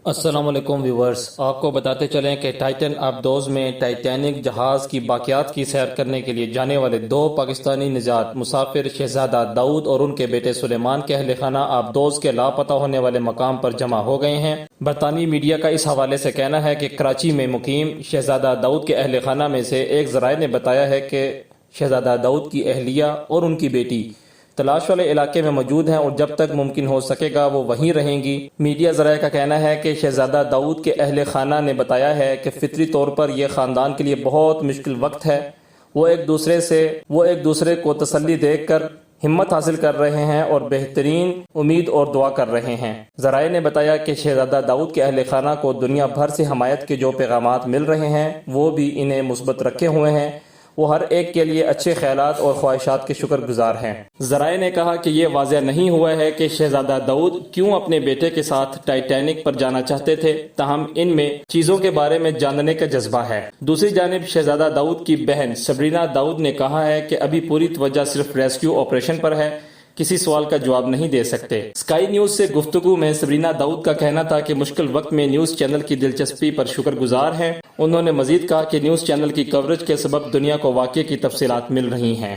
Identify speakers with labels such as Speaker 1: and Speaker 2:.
Speaker 1: السلام علیکم ویورز، آپ کو بتاتے چلیں کہ ٹائٹن آبدوز میں ٹائٹینک جہاز کی باقیات کی سیر کرنے کے لیے جانے والے 2 پاکستانی نژاد مسافر شہزادہ داؤد اور ان کے بیٹے سلیمان کے اہل خانہ آبدوز کے لاپتہ ہونے والے مقام پر جمع ہو گئے ہیں۔ برطانوی میڈیا کا اس حوالے سے کہنا ہے کہ کراچی میں مقیم شہزادہ داؤد کے اہل خانہ میں سے ایک ذرائع نے بتایا ہے کہ شہزادہ داؤد کی اہلیہ اور ان کی بیٹی تلاش والے علاقے میں موجود ہیں اور جب تک ممکن ہو سکے گا وہ وہیں رہیں گی۔ میڈیا ذرائع کا کہنا ہے کہ شہزادہ داؤد کے اہل خانہ نے بتایا ہے کہ فطری طور پر یہ خاندان کے لیے بہت مشکل وقت ہے۔ وہ ایک دوسرے کو تسلی دے کر ہمت حاصل کر رہے ہیں اور بہترین امید اور دعا کر رہے ہیں۔ ذرائع نے بتایا کہ شہزادہ داؤد کے اہل خانہ کو دنیا بھر سے حمایت کے جو پیغامات مل رہے ہیں وہ بھی انہیں مثبت رکھے ہوئے ہیں۔ وہ ہر ایک کے لیے اچھے خیالات اور خواہشات کے شکر گزار ہیں۔ ذرائع نے کہا کہ یہ واضح نہیں ہوا ہے کہ شہزادہ داؤد کیوں اپنے بیٹے کے ساتھ ٹائٹینک پر جانا چاہتے تھے، تاہم ان میں چیزوں کے بارے میں جاننے کا جذبہ ہے۔ دوسری جانب شہزادہ داؤد کی بہن سبرینا داؤد نے کہا ہے کہ ابھی پوری توجہ صرف ریسکیو آپریشن پر ہے، کسی سوال کا جواب نہیں دے سکتے۔ اسکائی نیوز سے گفتگو میں سبرینا داؤد کا کہنا تھا کہ مشکل وقت میں نیوز چینل کی دلچسپی پر شکر گزار ہیں۔ انہوں نے مزید کہا کہ نیوز چینل کی کوریج کے سبب دنیا کو واقعے کی تفصیلات مل رہی ہیں۔